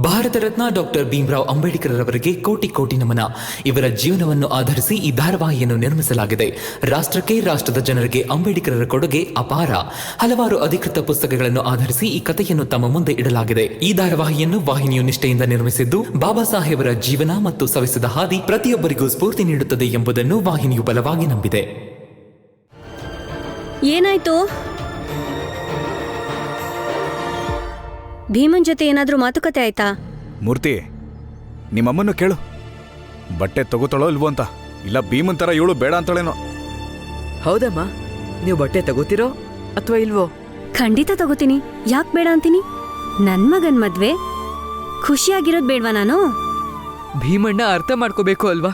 Bharat Ratna doctor Bhimrao Ambedkar ಅವರಿಗೆ ಕೋಟಿ ಕೋಟಿ ನಮನ. ಇವರ ಜೀವನವನ್ನು ಆಧರಿಸಿ ಈ ಧಾರಾವಾಹಿಯನ್ನು ನಿರ್ಮಿಸಲಾಗಿದೆ. ರಾಷ್ಟ್ರಕ್ಕೆ, ರಾಷ್ಟ್ರದ ಜನರಿಗೆ ಅಂಬೇಡ್ಕರರ ಕೊಡುಗೆ ಅಪಾರ. ಹಲವಾರು ಅಧಿಕೃತ ಪುಸ್ತಕಗಳನ್ನು ಆಧರಿಸಿ ಈ ಕಥೆಯನ್ನು ತಮ್ಮ ಮುಂದೆ ಇಡಲಾಗಿದೆ. ಈ ಧಾರಾವಾಹಿಯನ್ನು ವಾಹಿನಿಯು ನಿಷ್ಠೆಯಿಂದ ನಿರ್ಮಿಸಿದ್ದು, ಬಾಬಾ ಸಾಹೇಬರ ಜೀವನ ಮತ್ತು ಸವೆಸಿದ ಹಾದಿ ಪ್ರತಿಯೊಬ್ಬರಿಗೂ ಸ್ಫೂರ್ತಿ ನೀಡುತ್ತದೆ ಎಂಬುದನ್ನು ವಾಹಿನಿಯು ಬಲವಾಗಿ ನಂಬಿದೆ. ಏನಾಯ್ತು? ಭೀಮನ್ ಜೊತೆ ಏನಾದ್ರೂ ಮಾತುಕತೆ ಆಯ್ತಾ? ಮೂರ್ತಿ, ನಿಮ್ಮಮ್ಮನ್ನು ಕೇಳು, ಬಟ್ಟೆ ತಗೋತಾಳೋ ಇಲ್ವೋ ಅಂತ. ಇಲ್ಲ ಭೀಮನ್ ತರ ಇವಳು ಬೇಡ ಅಂತಳೇನೋ. ಹೌದಮ್ಮ, ನೀವು ಬಟ್ಟೆ ತಗೋತಿರೋ ಅಥವಾ ಇಲ್ವೋ? ಖಂಡಿತ ತಗೋತೀನಿ. ಯಾಕೆ ಬೇಡ ಅಂತೀನಿ? ನನ್ ಮಗನ್ ಮದ್ವೆ, ಖುಷಿಯಾಗಿರೋದ್ ಬೇಡ್ವಾ ನಾನು? ಭೀಮಣ್ಣ ಅರ್ಥ ಮಾಡ್ಕೋಬೇಕು ಅಲ್ವಾ?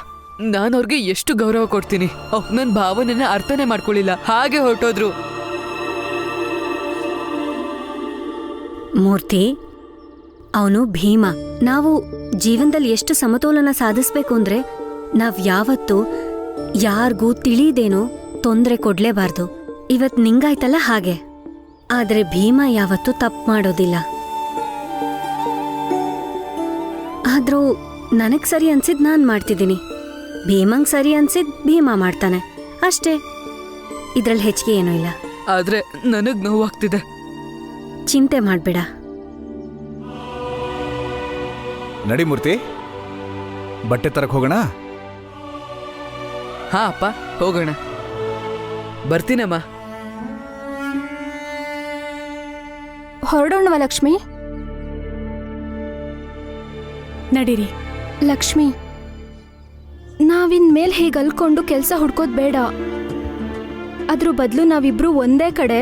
ನಾನು ಅವ್ರಿಗೆ ಎಷ್ಟು ಗೌರವ ಕೊಡ್ತೀನಿ. ನನ್ನ ಭಾವನೆನ ಅರ್ಥನೇ ಮಾಡ್ಕೊಳ್ಳಿಲ್ಲ, ಹಾಗೆ ಹೊರಟೋದ್ರು. ಮೂರ್ತಿ, ಅವನು ಭೀಮ. ನಾವು ಜೀವನದಲ್ಲಿ ಎಷ್ಟು ಸಮತೋಲನ ಸಾಧಿಸ್ಬೇಕು ಅಂದ್ರೆ ನಾವ್ ಯಾವತ್ತೂ ಯಾರಿಗೂ ತಿಳಿದೇನೋ ತೊಂದರೆ ಕೊಡ್ಲೇಬಾರ್ದು. ಇವತ್ ನಿಂಗಾಯ್ತಲ್ಲ ಹಾಗೆ. ಆದ್ರೆ ಭೀಮ ಯಾವತ್ತೂ ತಪ್ಪು ಮಾಡೋದಿಲ್ಲ. ಆದ್ರೂ ನನಗ್ ಸರಿ ಅನ್ಸಿದ್ ನಾನ್ ಮಾಡ್ತಿದ್ದೀನಿ, ಭೀಮಂಗ್ ಸರಿ ಅನ್ಸಿದ್ ಭೀಮ ಮಾಡ್ತಾನೆ ಅಷ್ಟೇ. ಇದ್ರಲ್ಲಿ ಹೆಚ್ಚಿಗೆ ಏನೂ ಇಲ್ಲ. ಆದ್ರೆ ನನಗ್ ನೋವಾಗ್ತಿದೆ. ಚಿಂತೆ ಮಾಡ್ಬೇಡ. ನಡಿ ಮೂರ್ತಿ, ಬಟ್ಟೆ ತರಕ್ ಹೋಗೋಣ. ಹಾ ಅಪ್ಪ, ಹೋಗೋಣ. ಬರ್ತೀನಮ್ಮ. ಹೊರಡೋಣವ ಲಕ್ಷ್ಮಿ? ನಡೀರಿ. ಲಕ್ಷ್ಮಿ, ನಾವಿನ್ ಮೇಲ್ ಹೀಗೆ ಅಲ್ಕೊಂಡು ಕೆಲಸ ಹುಡ್ಕೋದ್ ಬೇಡ. ಅದ್ರ ಬದಲು ನಾವಿಬ್ರು ಒಂದೇ ಕಡೆ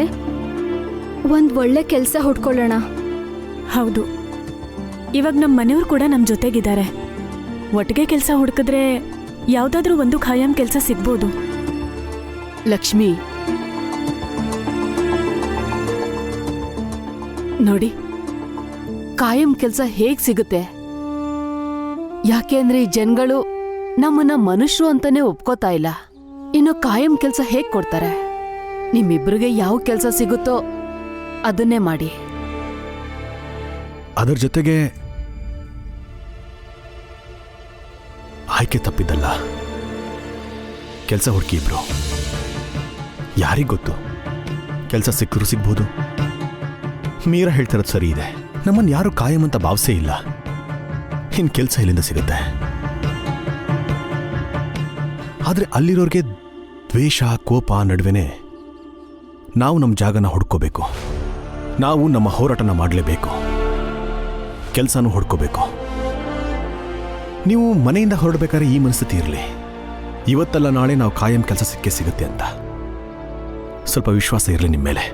ಒಂದ್ ಒಳ್ಳೆ ಕೆಲಸ ಹುಡ್ಕೊಳ್ಳೋಣ. ಹೌದು, ಇವಾಗ ನಮ್ಮ ಮನೆಯವ್ರು ಕೂಡ ನಮ್ಮ ಜೊತೆಗಿದ್ದಾರೆ. ಒಟ್ಟಿಗೆ ಕೆಲಸ ಹುಡುಕಿದ್ರೆ ಯಾವುದಾದ್ರೂ ಒಂದು ಖಾಯಂ ಕೆಲಸ ಸಿಗ್ಬೋದು. ಲಕ್ಷ್ಮಿ ನೋಡಿ, ಕಾಯಂ ಕೆಲಸ ಹೇಗ್ ಸಿಗುತ್ತೆ? ಯಾಕೆಂದ್ರೆ ಈ ಜನಗಳು ನಮ್ಮನ್ನ ಮನುಷ್ಯರು ಅಂತಾನೆ ಒಪ್ಕೋತಾ ಇಲ್ಲ. ಇನ್ನು ಕಾಯಂ ಕೆಲಸ ಹೇಗ್ ಕೊಡ್ತಾರೆ? ನಿಮ್ಮಿಬ್ರಿಗೆ ಯಾವ ಕೆಲಸ ಸಿಗುತ್ತೋ ಅದನ್ನೇ ಮಾಡಿ. ಅದರ ಜೊತೆಗೆ ಆಯ್ಕೆ ತಪ್ಪಿದ್ದಲ್ಲ. ಕೆಲಸ ಹುಡುಕಿ ಇಬ್ರು. ಯಾರಿಗೊತ್ತು, ಕೆಲಸ ಸಿಕ್ಕರೂ ಸಿಗ್ಬೋದು. ಮೀರಾ ಹೇಳ್ತಿರೋದು ಸರಿ ಇದೆ. ನಮ್ಮನ್ನು ಯಾರು ಕಾಯಂ ಅಂತ ಭಾವಿಸೇ ಇಲ್ಲ. ಇನ್ನು ಕೆಲಸ ಇಲ್ಲಿಂದ ಸಿಗುತ್ತೆ. ಆದರೆ ಅಲ್ಲಿರೋರಿಗೆ ದ್ವೇಷ, ಕೋಪ ನಡುವೆನೆ ನಾವು ನಮ್ಮ ಜಾಗನ ಹುಡ್ಕೋಬೇಕು. ನಾವು ನಮ್ಮ ಹೋರಾಟನ ಮಾಡಲೇಬೇಕು. ಕೆಲಸನೂ ಹುಡ್ಕೋಬೇಕು. ನೀವು ಮನೆಯಿಂದ ಹೊರಡಬೇಕಾದ್ರೆ ಈ ಮನಸ್ಥಿತಿ ಇರಲಿ, ಇವತ್ತಲ್ಲ ನಾಳೆ ನಾವು ಕಾಯಂ ಕೆಲಸ ಸಿಗುತ್ತೆ ಅಂತ. ಸ್ವಲ್ಪ ವಿಶ್ವಾಸ ಇರಲಿ ನಿಮ್ಮ ಮೇಲೆ.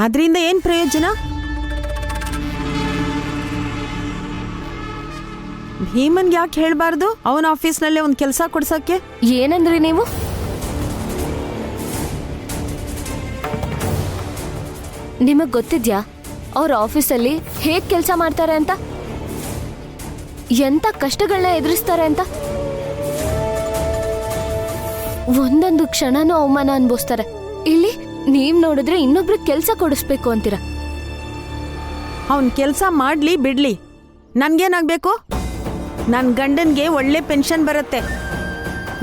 ಅದರಿಂದ ಏನ್ ಪ್ರಯೋಜನ? ಭೀಮನ್ಗೆ ಯಾಕೆ ಹೇಳ್ಬಾರ್ದು ಅವನ ಆಫೀಸ್ನಲ್ಲೇ ಒಂದು ಕೆಲಸ ಕೊಡ್ಸಕ್ಕೆ? ಏನಂದ್ರಿ ನೀವು? ನಿಮಗ್ ಗೊತ್ತಿದ್ಯಾ ಅವ್ರ ಆಫೀಸಲ್ಲಿ ಹೇಗ್ ಕೆಲಸ ಮಾಡ್ತಾರೆ ಅಂತ? ಎಂತ ಕಷ್ಟಗಳನ್ನ ಎದುರಿಸ್ತಾರೆ ಅಂತ? ಒಂದೊಂದು ಕ್ಷಣನೂ ಅವಮಾನ ಅನ್ಭವಿಸ್ತಾರೆ. ಇಲ್ಲಿ ನೀವ್ ನೋಡಿದ್ರೆ ಇನ್ನೊಬ್ರಿಗೆ ಕೆಲಸ ಕೊಡಿಸ್ಬೇಕು ಅಂತೀರ. ಅವನ್ ಕೆಲಸ ಮಾಡ್ಲಿ ಬಿಡ್ಲಿ, ನನ್ಗೇನಾಗ್ಬೇಕು? ನನ್ನ ಗಂಡನ್ಗೆ ಒಳ್ಳೆ ಪೆನ್ಷನ್ ಬರುತ್ತೆ.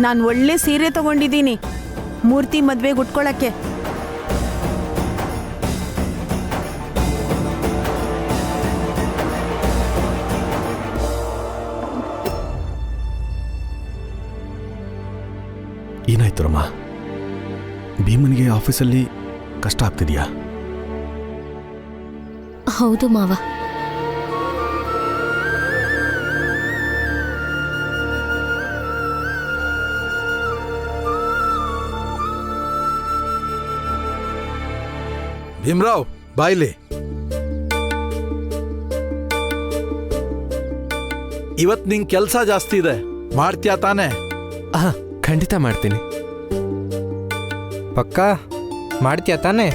ನಾನು ಒಳ್ಳೆ ಸೀರೆ ತಗೊಂಡಿದ್ದೀನಿ ಮೂರ್ತಿ ಮದ್ವೆಗೆ ಉಟ್ಕೊಳಕ್ಕೆ. ಏನಾಯ್ತು ರಮ್ಮ? ಭೀಮನಿಗೆ ಆಫೀಸಲ್ಲಿ ಕಷ್ಟ ಆಗ್ತಿದ್ಯಾ? ಹೌದು ಮಾವ. ಭೀಮರಾವ್, ಬಾಯ್ಲಿ. ಇವತ್ ನಿಂಗೆ ಕೆಲಸ ಜಾಸ್ತಿ ಇದೆ, ಮಾಡ್ತೀಯಾ ತಾನೆ? ಖಂಡಿತ ಮಾಡ್ತೀನಿ. ಪಕ್ಕಾ ಮಾಡ್ತೀಯಾ ತಾನೆ?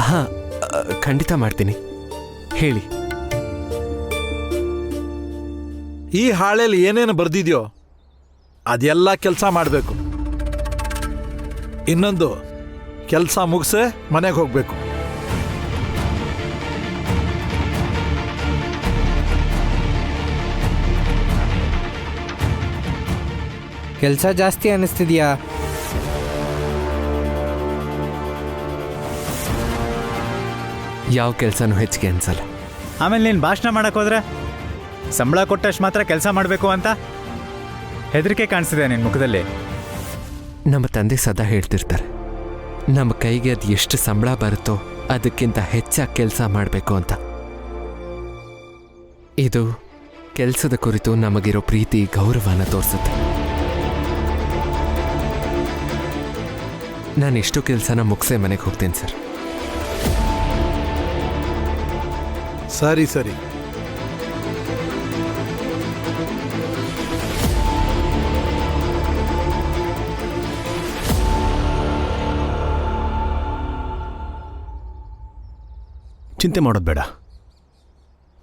ಹಾ, ಖಂಡಿತ ಮಾಡ್ತೀನಿ. ಹೇಳಿ. ಈ ಹಾಳೆಯಲ್ಲಿ ಏನೇನು ಬರ್ದಿದ್ಯೋ ಅದೆಲ್ಲ ಕೆಲಸ ಮಾಡಬೇಕು. ಇನ್ನೊಂದು, ಕೆಲಸ ಮುಗಿಸೆ ಮನೆಗೆ ಹೋಗ್ಬೇಕು. ಕೆಲಸ ಜಾಸ್ತಿ ಅನ್ನಿಸ್ತಿದ್ಯಾ? ಯಾವ ಕೆಲಸನೂ ಹೆಚ್ಚಿಗೆ ಅನ್ಸಲ್ಲ. ಆಮೇಲೆ ನೀನು ಭಾಷಣ ಮಾಡಕ್ಕೆ ಹೋದ್ರೆ ಸಂಬಳ ಕೊಟ್ಟಷ್ಟು ಮಾತ್ರ ಕೆಲಸ ಮಾಡಬೇಕು ಅಂತ ಹೆದರಿಕೆ ಕಾಣಿಸ್ತಿದೆ ನಿನ್ನ ಮುಖದಲ್ಲಿ. ನಮ್ಮ ತಂದೆ ಸದಾ ಹೇಳ್ತಿರ್ತಾರೆ, ನಮ್ಮ ಕೈಗೆ ಅದು ಎಷ್ಟು ಸಂಬಳ ಬರುತ್ತೋ ಅದಕ್ಕಿಂತ ಹೆಚ್ಚಾಗಿ ಕೆಲಸ ಮಾಡಬೇಕು ಅಂತ. ಇದು ಕೆಲಸದ ಕುರಿತು ನಮಗಿರೋ ಪ್ರೀತಿ ಗೌರವನ ತೋರಿಸುತ್ತೆ. ನಾನು ಎಷ್ಟು ಕೆಲಸನ ಮುಗಿಸೇ ಮನೆಗೆ ಹೋಗ್ತೀನಿ ಸರ್. ಸರಿ ಸರಿ. ಚಿಂತೆ ಮಾಡೋದು ಬೇಡ,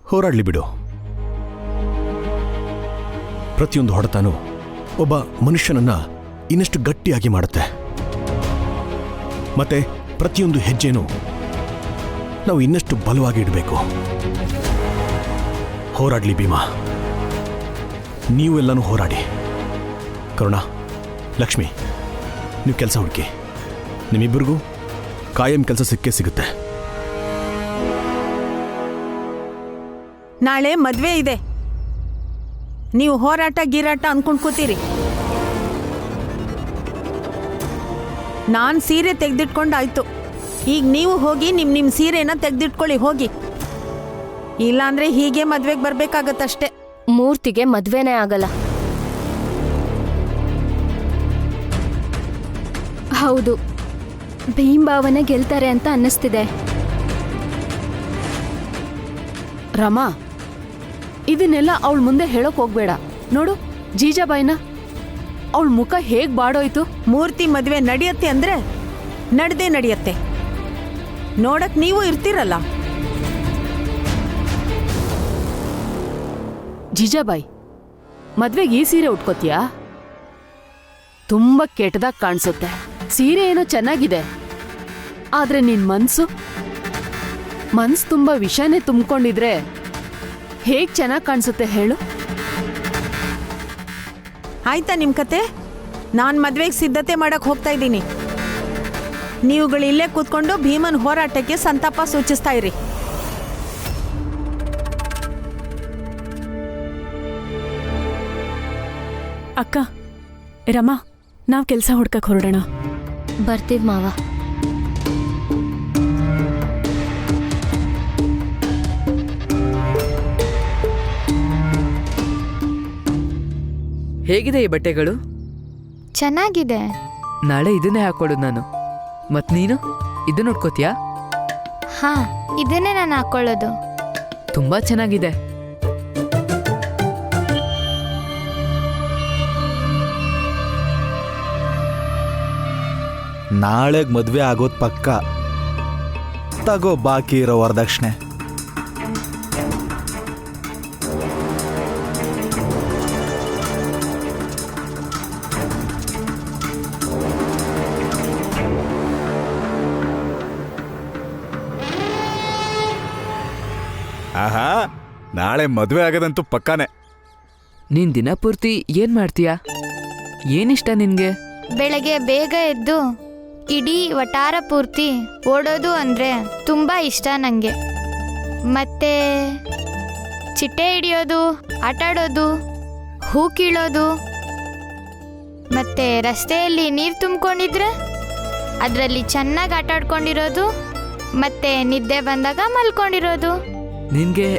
ಹೋರಾಡಲಿ ಬಿಡು. ಪ್ರತಿಯೊಂದು ಹೊಡೆತನೂ ಒಬ್ಬ ಮನುಷ್ಯನನ್ನ ಇನ್ನಷ್ಟು ಗಟ್ಟಿಯಾಗಿ ಮಾಡುತ್ತೆ. ಮತ್ತೆ ಪ್ರತಿಯೊಂದು ಹೆಜ್ಜೆನೂ ನಾವು ಇನ್ನಷ್ಟು ಬಲವಾಗಿ ಇಡಬೇಕು. ಹೋರಾಡಲಿ ಭೀಮಾ, ನೀವೆಲ್ಲನೂ ಹೋರಾಡಿ. ಕರುಣ, ಲಕ್ಷ್ಮಿ, ನೀವು ಕೆಲಸ ಹುಡುಕಿ. ನಿಮ್ಮಿಬ್ಬರಿಗೂ ಕಾಯಂ ಕೆಲಸ ಸಿಕ್ಕೇ ಸಿಗುತ್ತೆ. ನಾಳೆ ಮದುವೆ ಇದೆ, ನೀವು ಹೋರಾಟ ಗೀರಾಟ ಅಂದ್ಕೊಂಡು ಕೂತೀರಿ. ನಾನು ಸೀರೆ ತೆಗೆದಿಟ್ಕೊಂಡಾಯ್ತು. ಈಗ ನೀವು ಹೋಗಿ ನಿಮ್ಮ ಸೀರೆನ ತೆಗೆದಿಟ್ಕೊಳ್ಳಿ ಹೋಗಿ. ಇಲ್ಲಾಂದ್ರೆ ಹೀಗೆ ಮದ್ವೆಗೆ ಬರ್ಬೇಕಾಗತ್ತಷ್ಟೇ. ಮೂರ್ತಿಗೆ ಮದ್ವೆನೇ ಆಗಲ್ಲ. ಹೌದು, ಭೀಮ್ಭಾವನೆ ಗೆಲ್ತಾರೆ ಅಂತ ಅನ್ನಿಸ್ತಿದೆ. ರಮಾ, ಇದನ್ನೆಲ್ಲ ಅವಳ ಮುಂದೆ ಹೇಳೋಕ್ ಹೋಗ್ಬೇಡ. ನೋಡು ಜೀಜಾಬಾಯಿನ, ಅವಳ ಮುಖ ಹೇಗ್ ಬಾಡೋಯ್ತು. ಮೂರ್ತಿ ಮದುವೆ ನಡೆಯತ್ತೆ ಅಂದ್ರೆ ನಡೆದೇ ನಡೆಯತ್ತೆ. ನೋಡಕ್ ನೀವು ಇರ್ತೀರಲ್ಲ. ಜೀಜಾಬಾಯಿ, ಮದ್ವೆಗೆ ಈ ಸೀರೆ ಉಟ್ಕೋತೀಯಾ? ತುಂಬಾ ಕೆಟ್ಟದಾಗ ಕಾಣಿಸುತ್ತೆ. ಸೀರೆ ಏನೋ ಚೆನ್ನಾಗಿದೆ, ಆದ್ರೆ ನಿನ್ ಮನ್ಸು ತುಂಬಾ ವಿಷನೇ ತುಂಬಿಕೊಂಡಿದ್ರೆ ಹೇಗ್ ಚೆನ್ನಾಗಿ ಕಾಣಿಸುತ್ತೆ ಹೇಳು? ಆಯ್ತಾ ನಿಮ್ ಕತೆ? ನಾನ್ ಮದ್ವೆಗೆ ಸಿದ್ಧತೆ ಮಾಡಕ್ ಹೋಗ್ತಾ ಇದ್ದೀನಿ. ನೀವುಗಳು ಇಲ್ಲೇ ಕೂತ್ಕೊಂಡು ಭೀಮನ್ ಹೋರಾಟಕ್ಕೆ ಸಂತಾಪ ಸೂಚಿಸ್ತಾ ಇರಿ. ಅಕ್ಕ, ರಮಾ, ನಾವ್ ಕೆಲಸ ಹುಡ್ಕಕ್ ಹೊರಡೋಣ. ಬರ್ತೀವಿ ಮಾವ. ಹೇಗಿದೆ ಈ ಬಟ್ಟೆಗಳು? ಚೆನ್ನಾಗಿದೆ. ನಾಳೆ ಇದನ್ನೇ ಹಾಕೊಳ್ಳೋದು ನಾನು. ಮತ್ ನೀನು ಇದನ್ನ ಉಟ್ಕೋತೀಯಾ? ಹಾ, ಇದನ್ನೇ ನಾನು ಹಾಕೊಳ್ಳೋದು. ತುಂಬಾ ಚೆನ್ನಾಗಿದೆ. ನಾಳೆಗೆ ಮದುವೆ ಆಗೋದು ಪಕ್ಕ. ತಗೋ ಬಾಕಿ ಇರೋ ವರದಕ್ಷಿಣೆ. ಆಹಾ, ನಾಳೆ ಮದುವೆ ಆಗೋದಂತೂ ಪಕ್ಕಾನೆ. ನೀನ್ ದಿನ ಪೂರ್ತಿ ಏನ್ ಮಾಡ್ತೀಯಾ? ಏನಿಷ್ಟ ನಿನ್ಗೆ? ಬೆಳಗ್ಗೆ ಬೇಗ ಎದ್ದು ಇಡೀ ವಟಾರ ಪೂರ್ತಿ ಓಡೋದು ಅಂದ್ರೆ ತುಂಬಾ ಇಷ್ಟ ನಂಗೆ. ಮತ್ತೆ ಚಿಟ್ಟೆ ಹಿಡಿಯೋದು, ಆಟಾಡೋದು, ಹೂ ಕೀಳೋದು, ಮತ್ತೆ ರಸ್ತೆಯಲ್ಲಿ ನೀರು ತುಂಬಿಕೊಂಡಿದ್ರೆ ಅದರಲ್ಲಿ ಚೆನ್ನಾಗಿ ಆಟಾಡ್ಕೊಂಡಿರೋದು, ಮತ್ತೆ ನಿದ್ದೆ ಬಂದಾಗ ಮಲ್ಕೊಂಡಿರೋದು. ನಿನ್ಗೆ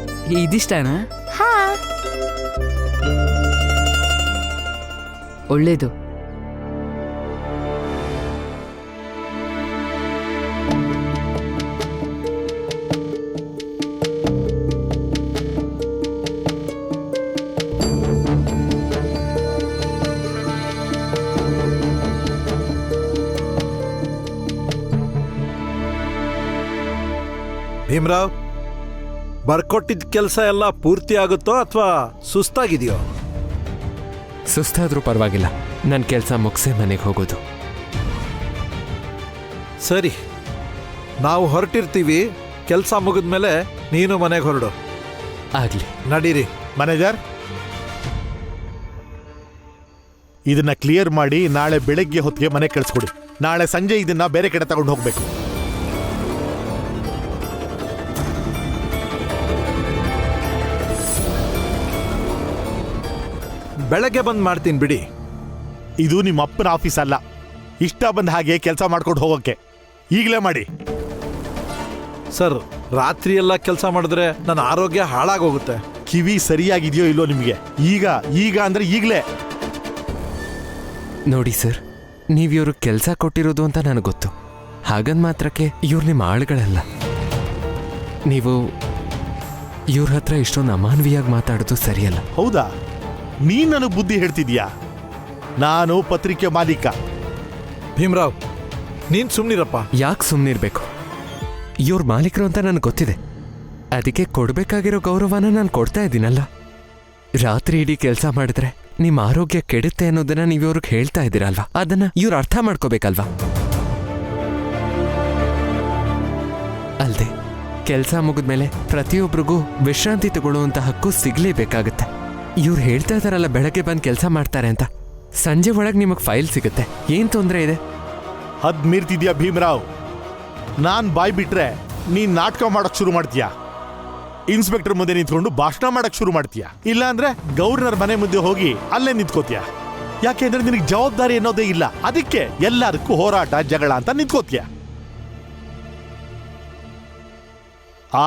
ಇದಿಷ್ಟನಾ? ಹಾ, ಒಳ್ಳೇದು. ಭೀಮರಾವ್, ಬರ್ಕೊಟ್ಟಿದ್ದ ಕೆಲಸ ಎಲ್ಲ ಪೂರ್ತಿ ಆಗುತ್ತೋ ಅಥವಾ ಸುಸ್ತಾಗಿದೆಯೋ? ಸುಸ್ತಾದ್ರೂ ಪರವಾಗಿಲ್ಲ, ನನ್ನ ಕೆಲಸ ಮುಗಿಸೇ ಮನೆಗೆ ಹೋಗೋದು. ಸರಿ, ನಾವು ಹೊರಟಿರ್ತೀವಿ. ಕೆಲಸ ಮುಗಿದ್ಮೇಲೆ ನೀನು ಮನೆಗೆ ಹೊರಡು. ಆಗ್ಲಿ, ನಡೀರಿ. ಮ್ಯಾನೇಜರ್, ಇದನ್ನ ಕ್ಲಿಯರ್ ಮಾಡಿ ನಾಳೆ ಬೆಳಗ್ಗೆ ಹೊತ್ತಿಗೆ ಮನೆ ಕಳಿಸ್ಕೊಡಿ. ನಾಳೆ ಸಂಜೆ ಇದನ್ನ ಬೇರೆ ಕಡೆ ತಗೊಂಡು ಹೋಗ್ಬೇಕು. ಬೆಳಗ್ಗೆ ಬಂದು ಮಾಡ್ತೀನಿ ಬಿಡಿ. ಇದು ನಿಮ್ಮ ಅಪ್ಪನ ಆಫೀಸ್ ಅಲ್ಲ, ಇಷ್ಟ ಬಂದ ಹಾಗೆ ಕೆಲಸ ಮಾಡ್ಕೊಂಡು ಹೋಗೋಕೆ. ಈಗಲೇ ಮಾಡಿ. ಸರ್, ರಾತ್ರಿ ಎಲ್ಲ ಕೆಲಸ ಮಾಡಿದ್ರೆ ನನ್ನ ಆರೋಗ್ಯ ಹಾಳಾಗೋಗುತ್ತೆ. ಕಿವಿ ಸರಿಯಾಗಿದೆಯೋ ಇಲ್ಲೋ ನಿಮಗೆ? ಈಗ ಅಂದ್ರೆ ಈಗಲೇ. ನೋಡಿ ಸರ್, ನೀವು ಇವ್ರಿಗೆ ಕೆಲಸ ಕೊಟ್ಟಿರೋದು ಅಂತ ನನಗೆ ಗೊತ್ತು. ಹಾಗಂದ್ ಮಾತ್ರಕ್ಕೆ ಇವ್ರು ನಿಮ್ಮ ಆಳುಗಳಲ್ಲ. ನೀವು ಇವ್ರ ಹತ್ರ ಇಷ್ಟೊಂದು ಅಮಾನವೀಯಾಗಿ ಮಾತಾಡೋದು ಸರಿಯಲ್ಲ. ಹೌದಾ? ನೀನ್ ನನಗೆ ಬುದ್ಧಿ ಹೇಳ್ತಿದ್ಯಾ? ನಾನು ಪತ್ರಿಕೆ ಮಾಲೀಕ. ಭೀಮರಾವ್, ನೀನ್ ಸುಮ್ನಿರಪ್ಪ. ಯಾಕೆ ಸುಮ್ಮನಿರ್ಬೇಕು? ಇವ್ರ ಮಾಲೀಕರು ಅಂತ ನನಗೆ ಗೊತ್ತಿದೆ. ಅದಕ್ಕೆ ಕೊಡಬೇಕಾಗಿರೋ ಗೌರವನ ನಾನು ಕೊಡ್ತಾ ಇದ್ದೀನಲ್ಲ. ರಾತ್ರಿ ಇಡೀ ಕೆಲಸ ಮಾಡಿದ್ರೆ ನಿಮ್ಮ ಆರೋಗ್ಯ ಕೆಡುತ್ತೆ ಅನ್ನೋದನ್ನ ನೀವು ಇವ್ರಿಗೆ ಹೇಳ್ತಾ ಇದ್ದೀರಲ್ವಾ? ಅದನ್ನ ಇವ್ರು ಅರ್ಥ ಮಾಡ್ಕೋಬೇಕಲ್ವಾ? ಅಲ್ದೆ ಕೆಲಸ ಮುಗಿದ್ಮೇಲೆ ಪ್ರತಿಯೊಬ್ಬರಿಗೂ ವಿಶ್ರಾಂತಿ ತಗೊಳ್ಳುವಂತ ಹಕ್ಕು ಸಿಗ್ಲೇಬೇಕಾಗತ್ತೆ. ಇವ್ರು ಹೇಳ್ತಾ ಇದಾರಲ್ಲ ಬೆಳಗ್ಗೆ ಬಂದು ಕೆಲಸ ಮಾಡ್ತಾರೆ ಅಂತ, ಸಂಜೆ ಒಳಗೆ ನಿಮಗೆ ಫೈಲ್ ಸಿಗುತ್ತೆ. ಏನ್ ತೊಂದರೆ ಇದೆ? ಹದ್ ಮೀರ್ತಿದ್ಯಾ ಭೀಮರಾವ್? ನಾನ್ ಬಾಯ್ ಬಿಟ್ರೆ ನೀನ್ ನಾಟಕ ಮಾಡಕ್ ಶುರು ಮಾಡ್ತೀಯಾ. ಇನ್ಸ್ಪೆಕ್ಟರ್ ಮುಂದೆ ನಿಂತ್ಕೊಂಡು ಭಾಷಣ ಮಾಡಕ್ ಶುರು ಮಾಡ್ತೀಯಾ. ಇಲ್ಲ ಅಂದ್ರೆ ಗವರ್ನರ್ ಮನೆ ಮುಂದೆ ಹೋಗಿ ಅಲ್ಲೇ ನಿಂತ್ಕೋತೀಯ. ಯಾಕೆಂದ್ರೆ ನಿನಗೆ ಜವಾಬ್ದಾರಿ ಅನ್ನೋದೇ ಇಲ್ಲ. ಅದಕ್ಕೆ ಎಲ್ಲದಕ್ಕೂ ಹೋರಾಟ ಜಗಳ ಅಂತ ನಿಂತ್ಕೋತೀಯ.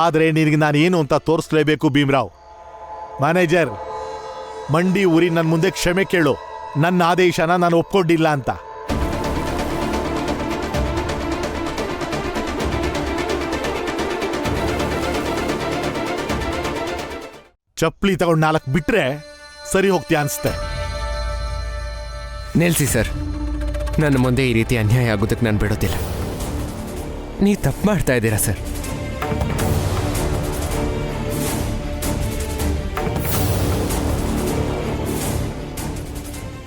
ಆದ್ರೆ ನಿನಗೆ ನಾನು ಏನು ಅಂತ ತೋರಿಸ್ಲೇಬೇಕು ಭೀಮರಾವ್. ಮ್ಯಾನೇಜರ್, ಮಂಡಿ ಊರಿ ನನ್ನ ಮುಂದೆ ಕ್ಷಮೆ ಕೇಳು. ನನ್ನ ಆದೇಶನ ನಾನು ಒಪ್ಕೊಂಡಿಲ್ಲ ಅಂತ. ಚಪ್ಪಲಿ ತಗೊಂಡು 4 ಬಿಟ್ರೆ ಸರಿ ಹೋಗ್ತೀಯ ಅನ್ಸುತ್ತೆ. ನಿಲ್ಸಿ ಸರ್, ನನ್ನ ಮುಂದೆ ಈ ರೀತಿ ಅನ್ಯಾಯ ಆಗೋದಕ್ಕೆ ನಾನು ಬಿಡೋದಿಲ್ಲ. ನೀವು ತಪ್ಪು ಮಾಡ್ತಾ ಇದ್ದೀರಾ ಸರ್.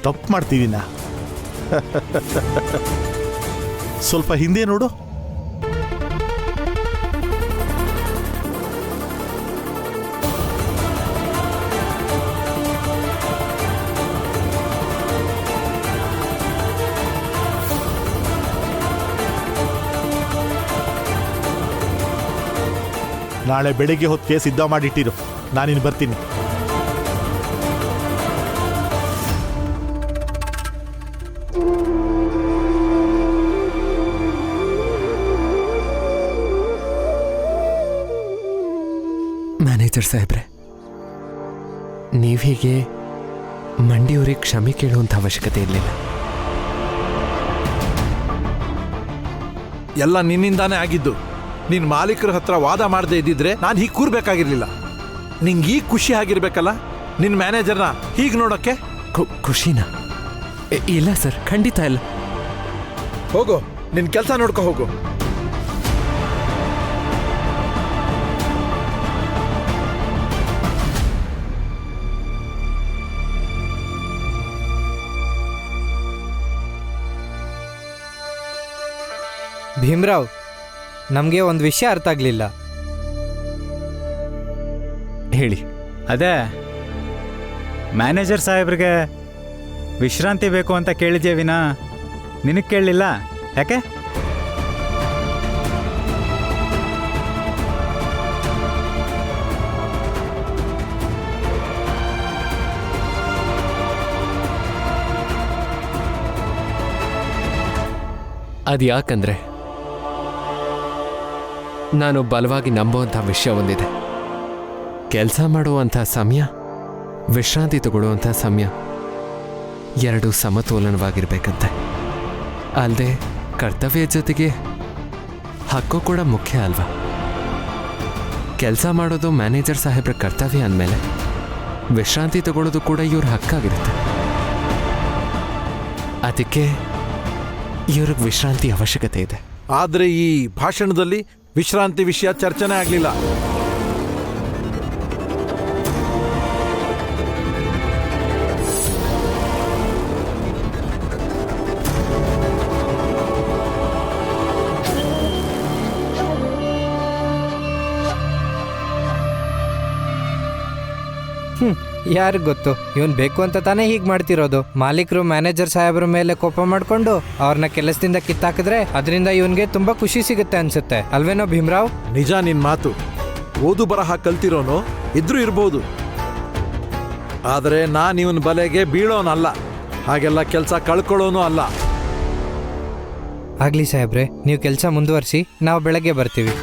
ತಪ್ಪು ಮಾಡ್ತೀವಿನ? ಸ್ವಲ್ಪ ಹಿಂದೆ ನೋಡು. ನಾಳೆ ಬೆಳಿಗ್ಗೆ ಹೊತ್ತಿಗೆ ಸಿದ್ಧ ಮಾಡಿಟ್ಟಿರು. ನಾನಿನ್ನು ಬರ್ತೀನಿ. ಮ್ಯಾನೇಜರ್ ಸಾಹೇಬ್ರೆ, ನೀವು ಹೀಗೆ ಮಂಡಿಯವರಿಗೆ ಕ್ಷಮೆ ಕೇಳುವಂಥ ಅವಶ್ಯಕತೆ ಇರಲಿಲ್ಲ. ಎಲ್ಲ ನಿನ್ನಿಂದಾನೇ ಆಗಿದ್ದು. ನಿನ್ನ ಮಾಲೀಕರ ಹತ್ರ ವಾದ ಮಾಡದೆ ಇದ್ದಿದ್ರೆ ನಾನು ಹೀಗೆ ಕೂರ್ಬೇಕಾಗಿರ್ಲಿಲ್ಲ. ನಿಂಗೆ ಈಗ ಖುಷಿ ಆಗಿರ್ಬೇಕಲ್ಲ ನಿನ್ನ ಮ್ಯಾನೇಜರ್ನ ಹೀಗೆ ನೋಡೋಕ್ಕೆ. ಖುಷಿನಾ? ಇಲ್ಲ ಸರ್, ಖಂಡಿತ ಇಲ್ಲ. ಹೋಗು, ನಿನ್ನ ಕೆಲಸ ನೋಡ್ಕೊ ಹೋಗು. ಭೀಮರಾವ್, ನಮಗೆ ಒಂದು ವಿಷಯ ಅರ್ಥ ಆಗಲಿಲ್ಲ. ಹೇಳಿ. ಅದೇ ಮ್ಯಾನೇಜರ್ ಸಾಹೇಬ್ರಿಗೆ ವಿಶ್ರಾಂತಿ ಬೇಕು ಅಂತ ಕೇಳಿದ್ಯಾ ವಿನಾ ನಿನಗೆ ಕೇಳಲಿಲ್ಲ. ಯಾಕೆ? ಅದು ಯಾಕಂದ್ರೆ ನಾನು ಬಲವಾಗಿ ನಂಬುವಂಥ ವಿಷಯ ಒಂದಿದೆ. ಕೆಲಸ ಮಾಡುವಂಥ ಸಮಯ, ವಿಶ್ರಾಂತಿ ತಗೊಳ್ಳುವಂಥ ಸಮಯ ಎರಡೂ ಸಮತೋಲನವಾಗಿರ್ಬೇಕಂತೆ. ಅಲ್ಲದೆ ಕರ್ತವ್ಯ ಜೊತೆಗೆ ಹಕ್ಕು ಕೂಡ ಮುಖ್ಯ ಅಲ್ವಾ? ಕೆಲಸ ಮಾಡೋದು ಮ್ಯಾನೇಜರ್ ಸಾಹೇಬ್ರ ಕರ್ತವ್ಯ ಅಂದಮೇಲೆ ವಿಶ್ರಾಂತಿ ತಗೊಳ್ಳೋದು ಕೂಡ ಇವ್ರ ಹಕ್ಕಾಗಿರುತ್ತೆ. ಅದಕ್ಕೆ ಇವ್ರಿಗೆ ವಿಶ್ರಾಂತಿ ಅವಶ್ಯಕತೆ ಇದೆ. ಆದರೆ ಈ ಭಾಷಣದಲ್ಲಿ ವಿಶ್ರಾಂತಿ ವಿಷಯ ಚರ್ಚನೆ ಆಗಲಿಲ್ಲ. ಯಾರಿಗೆ ಗೊತ್ತು, ಇವನು ಬೇಕು ಅಂತ ತಾನೇ ಹೀಗೆ ಮಾಡ್ತಿರೋದು. ಮಾಲೀಕರು ಮ್ಯಾನೇಜರ್ ಸಾಹೇಬ್ರ ಮೇಲೆ ಕೋಪ ಮಾಡ್ಕೊಂಡು ಅವ್ರನ್ನ ಕೆಲಸದಿಂದ ಕಿತ್ತಾಕಿದ್ರೆ ಅದರಿಂದ ಇವನ್ಗೆ ತುಂಬಾ ಖುಷಿ ಸಿಗುತ್ತೆ ಅನ್ಸುತ್ತೆ, ಅಲ್ವೇನೋ ಭೀಮ್ರಾವ್? ನಿಜ ನಿನ್ ಮಾತು. ಓದು ಬರಹ ಕಲ್ತಿರೋನು ಇದ್ರೂ ಇರ್ಬೋದು, ಆದರೆ ನಾನು ಇವನ್ ಬಲೆಗೆ ಬೀಳೋನಲ್ಲ, ಹಾಗೆಲ್ಲ ಕೆಲಸ ಕಳ್ಕೊಳ್ಳೋನು ಅಲ್ಲ. ಆಗ್ಲಿ ಸಾಹೇಬ್ರೆ, ನೀವು ಕೆಲಸ ಮುಂದುವರಿಸಿ, ನಾವು ಬೆಳಗ್ಗೆ ಬರ್ತೀವಿ.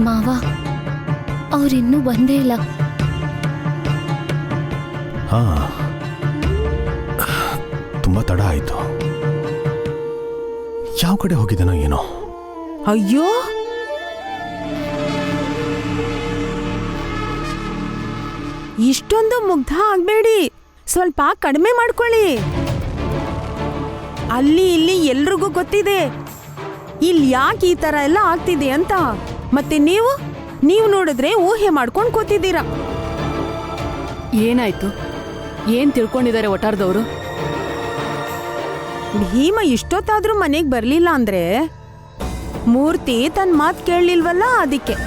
ಮಾವ, ಅವ್ರಿನ್ನೂ ಬಂದೇ ಇಲ್ಲ. ಹಾ, ತುಂಬಾ ತಡ ಆಯ್ತು. ಯಾವ ಕಡೆ ಹೋಗಿದ್ದಾನೋ ಏನೋ. ಅಯ್ಯೋ, ಇಷ್ಟೊಂದು ಮುಗ್ಧ ಆಗ್ಬೇಡಿ, ಸ್ವಲ್ಪ ಕಡಿಮೆ ಮಾಡ್ಕೊಳ್ಳಿ. ಅಲ್ಲಿ ಇಲ್ಲಿ ಎಲ್ರಿಗೂ ಗೊತ್ತಿದೆ ಇಲ್ಲಿ ಯಾಕೆ ಈ ತರ ಎಲ್ಲ ಆಗ್ತಿದೆ ಅಂತ. ಮತ್ತೆ ನೀವು ನೋಡಿದ್ರೆ ಊಹೆ ಮಾಡ್ಕೊಂಡು ಕೂತಿದ್ದೀರಾ. ಏನಾಯ್ತು? ಏನ್ ತಿಳ್ಕೊಂಡಿದ್ದಾರೆ ಒಟ್ಟಾರ್ದವರು? ಭೀಮ ಇಷ್ಟೊತ್ತಾದ್ರೂ ಮನೆಗೆ ಬರ್ಲಿಲ್ಲ ಅಂದ್ರೆ ಮೂರ್ತಿ ತನ್ನ ಮಾತು ಕೇಳಲಿಲ್ವಲ್ಲ, ಅದಕ್ಕೆ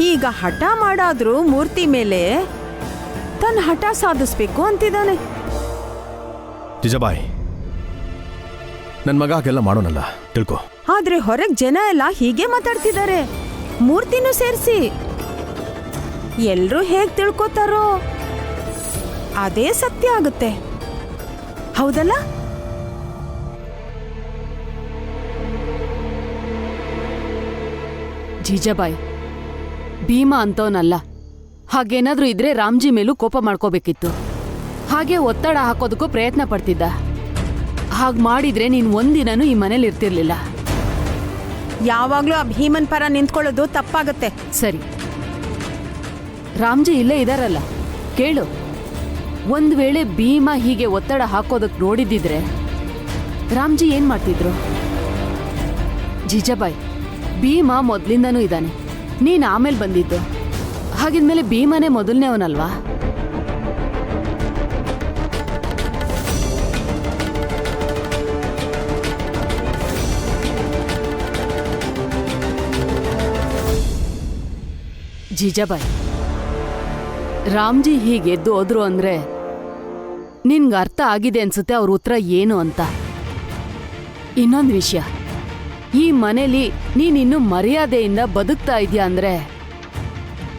ಈಗ ಹಠ ಮಾಡಾದ್ರೂ ಮೂರ್ತಿ ಮೇಲೆ ತನ್ನ ಹಠ ಸಾಧಿಸ್ಬೇಕು ಅಂತಿದ್ದಾನೆ. ಜಿಜಾಬಾಯ್, ನನ್ನ ಮಗ ಹಾಗೆಲ್ಲ ಮಾಡೋನಲ್ಲ, ತಿಳ್ಕೊ. ಆದ್ರೆ ಹೊರಗ್ ಜನ ಎಲ್ಲ ಹೀಗೆ ಮಾತಾಡ್ತಿದ್ದಾರೆ, ಮೂರ್ತಿನೂ ಸೇರಿಸಿ. ಎಲ್ರೂ ಹೇಗ್ ತಿಳ್ಕೊತಾರೋ ಅದೇ ಸತ್ಯ ಆಗುತ್ತೆ, ಹೌದಲ್ಲ? ಜೀಜಾಬಾಯ್, ಭೀಮಾ ಅಂತವನಲ್ಲ. ಹಾಗೇನಾದ್ರೂ ಇದ್ರೆ ರಾಮ್ಜಿ ಮೇಲೂ ಕೋಪ ಮಾಡ್ಕೋಬೇಕಿತ್ತು. ಹಾಗೆ ಒತ್ತಡ ಹಾಕೋದಕ್ಕೂ ಪ್ರಯತ್ನ ಪಡ್ತಿದ್ದ. ಹಾಗೆ ಮಾಡಿದ್ರೆ ನೀನು ಒಂದಿನನೂ ಈ ಮನೇಲಿ ಇರ್ತಿರ್ಲಿಲ್ಲ. ಯಾವಾಗ್ಲೂ ಆ ಭೀಮನ್ ಪರ ನಿಂತ್ಕೊಳ್ಳೋದು ತಪ್ಪಾಗತ್ತೆ. ಸರಿ, ರಾಮ್ಜಿ ಇಲ್ಲೇ ಇದಾರಲ್ಲ, ಕೇಳು. ಒಂದ್ ವೇಳೆ ಭೀಮಾ ಹೀಗೆ ಒತ್ತಡ ಹಾಕೋದಕ್ ನೋಡಿದ್ದಿದ್ರೆ ರಾಮ್ಜಿ ಏನ್ ಮಾಡ್ತಿದ್ರು? ಜೀಜಾಬಾಯ್, ಭೀಮಾ ಮೊದ್ಲಿಂದನೂ ಇದ್ದಾನೆ, ನೀನ್ ಆಮೇಲೆ ಬಂದಿದ್ದು. ಹಾಗಿದ್ಮೇಲೆ ಭೀಮಾನೇ ಮೊದಲನೇವನಲ್ವಾ? ಜೀಜಾಬಾಯ್, ರಾಮ್ಜಿ ಹೀಗೆ ಎದ್ದು ಹೋದ್ರು ಅಂದ್ರೆ ನಿನ್ಗೆ ಅರ್ಥ ಆಗಿದೆ ಅನ್ಸುತ್ತೆ ಅವ್ರ ಉತ್ತರ ಏನು ಅಂತ. ಇನ್ನೊಂದು ವಿಷಯ, ಈ ಮನೇಲಿ ನೀನಿನ್ನೂ ಮರ್ಯಾದೆಯಿಂದ ಬದುಕ್ತಾ ಇದೆಯಾ ಅಂದ್ರೆ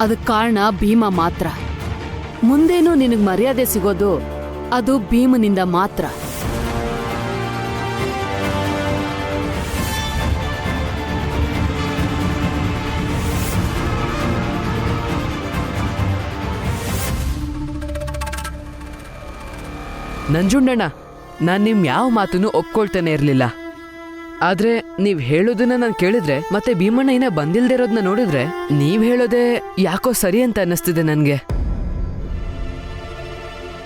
ಅದಕ್ಕೆ ಕಾರಣ ಭೀಮ ಮಾತ್ರ. ಮುಂದೇನೂ ನಿನಗೆ ಮರ್ಯಾದೆ ಸಿಗೋದು ಅದು ಭೀಮನಿಂದ ಮಾತ್ರ. ನಂಜುಂಡಣ್ಣ, ನಾನು ನಿಮ್ಮ ಯಾವ ಮಾತನ್ನು ಒಪ್ಕೊಳ್ತಾನೆ ಇರಲಿಲ್ಲ. ಆದ್ರೆ ನೀವು ಹೇಳೋದನ್ನ ನಾನು ಕೇಳಿದ್ರೆ ಮತ್ತೆ ಭೀಮಣ್ಣ ಇನ್ನ ಬಂದಿಲ್ದೇ ಇರೋದನ್ನ ನೋಡಿದ್ರೆ ನೀವು ಹೇಳೋದೇ ಯಾಕೋ ಸರಿ ಅಂತ ಅನ್ನಿಸ್ತಿದೆ ನನಗೆ.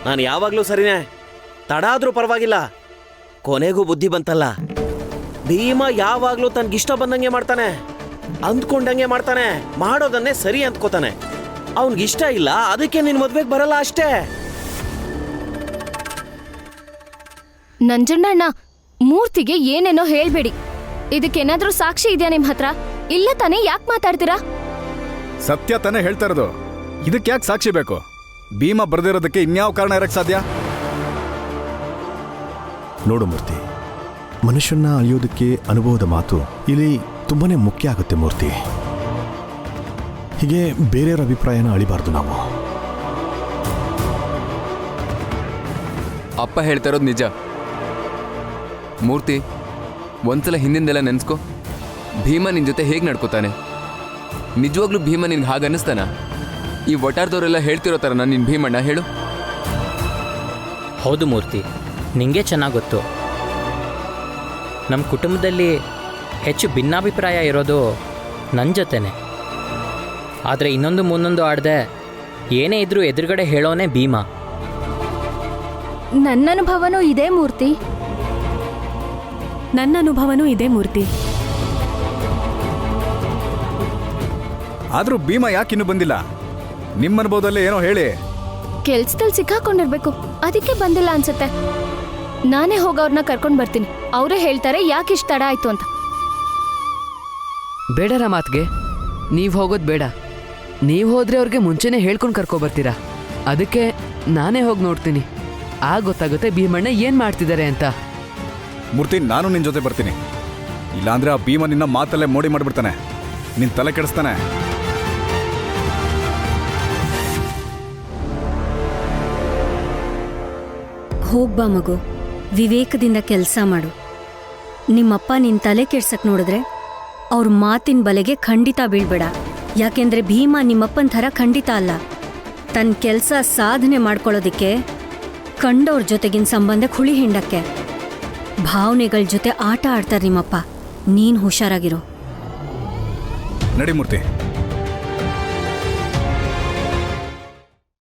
ನಾನು ಯಾವಾಗಲೂ ಸರಿನೇ, ತಡ ಆದ್ರೂ ಪರವಾಗಿಲ್ಲ, ಕೊನೆಗೂ ಬುದ್ಧಿ ಬಂತಲ್ಲ. ಭೀಮ ಯಾವಾಗಲೂ ತನ್ಗಿಷ್ಟ ಬಂದಂಗೆ ಮಾಡ್ತಾನೆ, ಅಂದ್ಕೊಂಡಂಗೆ ಮಾಡ್ತಾನೆ, ಮಾಡೋದನ್ನೇ ಸರಿ ಅಂದ್ಕೋತಾನೆ. ಅವನಿಗಿಷ್ಟ ಇಲ್ಲ, ಅದಕ್ಕೆ ನಿನ್ನ ಮದ್ವೆಗೆ ಬರಲ್ಲ ಅಷ್ಟೇ. ನಂಜಣ್ಣಣ್ಣ, ಮೂರ್ತಿಗೆ ಏನೇನೋ ಹೇಳ್ಬೇಡಿ. ಇದಕ್ಕೇನಾದ್ರೂ ಸಾಕ್ಷಿ ಇದೆಯಾ ನಿಮ್ ಹತ್ರ? ಇಲ್ಲ ತಾನೇ, ಯಾಕೆ ಮಾತಾಡ್ತೀರಾ? ಸತ್ಯ ತಾನೇ ಹೇಳ್ತಾ ಇರೋದು, ಇದಕ್ಕೆ ಯಾಕೆ ಸಾಕ್ಷಿ ಬೇಕು? ಭೀಮ ಬರ್ದಿರೋದಕ್ಕೆ ಇನ್ಯಾವ ಕಾರಣ ಇರಕ್ಕೆ ಸಾಧ್ಯ? ನೋಡು ಮೂರ್ತಿ, ಮನುಷ್ಯನ್ನ ಅಳಿಯೋದಕ್ಕೆ ಅನುಭವದ ಮಾತು ಇಲ್ಲಿ ತುಂಬಾನೇ ಮುಖ್ಯ ಆಗುತ್ತೆ ಮೂರ್ತಿ. ಹೀಗೆ ಬೇರೆಯವರ ಅಭಿಪ್ರಾಯನ ಅಳಿಬಾರ್ದು ನಾವು. ಅಪ್ಪ ಹೇಳ್ತಾ ಇರೋದು ನಿಜ. ಮೂರ್ತಿ, ಒಂದ್ಸಲ ಹಿಂದಿಂದೆಲ್ಲ ನೆನೆಸ್ಕೊ. ಭೀಮ ನಿನ್ನ ಜೊತೆ ಹೇಗೆ ನಡ್ಕೋತಾನೆ? ನಿಜವಾಗ್ಲೂ ಭೀಮ ನಿನ್ಗೆ ಹಾಗೆ ಅನ್ನಿಸ್ತಾನ? ಈ ಒಟಾರದವರೆಲ್ಲ ಹೇಳ್ತಿರೋ ಥರ ನಾನು ನಿನ್ನ ಭೀಮಣ್ಣ ಹೇಳು. ಹೌದು ಮೂರ್ತಿ, ನಿಂಗೆ ಚೆನ್ನಾಗಿ ಗೊತ್ತು. ನಮ್ಮ ಕುಟುಂಬದಲ್ಲಿ ಹೆಚ್ಚು ಭಿನ್ನಾಭಿಪ್ರಾಯ ಇರೋದು ನನ್ನ ಜೊತೆನೆ. ಆದರೆ ಇನ್ನೊಂದು ಮುನ್ನೊಂದು ಆಡದೆ ಏನೇ ಇದ್ರೂ ಎದುರುಗಡೆ ಹೇಳೋನೇ ಭೀಮ. ನನ್ನ ಅನುಭವನೂ ಇದೇ ಮೂರ್ತಿ. ನನ್ನ ಅನುಭವನೂ ಇದೇ ಮೂರ್ತಿ. ಆದ್ರೂ ಭೀಮ ಯಾಕಿನ್ನೂ ಬಂದಿಲ್ಲ? ನಿಮ್ಮ ಅನುಭವದಲ್ಲೇ ಏನೋ ಹೇಳಿ. ಕೆಲ್ಸದಲ್ಲಿ ಸಿಕ್ಕಾಕೊಂಡಿರ್ಬೇಕು, ಅದಕ್ಕೆ ಬಂದಿಲ್ಲ ಅನ್ಸುತ್ತೆ. ನಾನೇ ಹೋಗೋರ್ನ ಕರ್ಕೊಂಡು ಬರ್ತೀನಿ, ಅವರೇ ಹೇಳ್ತಾರೆ ಯಾಕೆ ಇಷ್ಟು ತಡ ಆಯ್ತು ಅಂತ. ಬೇಡರ ಮಾತ್ಗೆ ನೀವು ಹೋಗೋದು ಬೇಡ. ನೀವು ಹೋದ್ರೆ ಅವ್ರಿಗೆ ಮುಂಚೆನೇ ಹೇಳ್ಕೊಂಡು ಕರ್ಕೊಬರ್ತೀರಾ. ಅದಕ್ಕೆ ನಾನೇ ಹೋಗಿ ನೋಡ್ತೀನಿ, ಆಗ ಗೊತ್ತಾಗುತ್ತೆ ಭೀಮಣ್ಣ ಏನು ಮಾಡ್ತಿದ್ದಾರೆ ಅಂತ. ಮೂರ್ತಿ, ನಾನು ನಿನ್ನ ಜೊತೆ ಬರ್ತೀನಿ. ಇಲ್ಲಾಂದ್ರೆ ಆ ಭೀಮ ನಿನ್ನ ಮಾತಲ್ಲೇ ಮೋಡಿ ಮಾಡಿಬಿಡ್ತಾನೆ, ನಿನ್ನ ತಲೆ ಕೆಡಿಸ್ತಾನೆ. ಹೋಗ್ಬಾ ಮಗು, ವಿವೇಕದಿಂದ ಕೆಲಸ ಮಾಡು. ನಿಮ್ಮಪ್ಪ ನಿನ್ನ ತಲೆ ಕೆಡ್ಸಕ್ ನೋಡಿದ್ರೆ ಅವ್ರ ಮಾತಿನ ಬಲೆಗೆ ಖಂಡಿತ ಬೀಳ್ಬೇಡ. ಯಾಕೆಂದ್ರೆ ಭೀಮ ನಿಮ್ಮಪ್ಪನ ಥರ ಖಂಡಿತ ಅಲ್ಲ. ತನ್ನ ಕೆಲಸ ಸಾಧನೆ ಮಾಡ್ಕೊಳ್ಳೋದಿಕ್ಕೆ ಕಂಡವ್ರ ಜೊತೆಗಿನ ಸಂಬಂಧಕ್ಕೆ ಹುಳಿ ಹಿಂಡಕ್ಕೆ ಭಾವನೆಗಳ ಜೊತೆ ಆಟ ಆಡ್ತಾರೆ ನಿಮ್ಮಪ್ಪ. ನೀನು ಹುಷಾರಾಗಿರೋ. ನಡಿ ಮೂರ್ತಿ.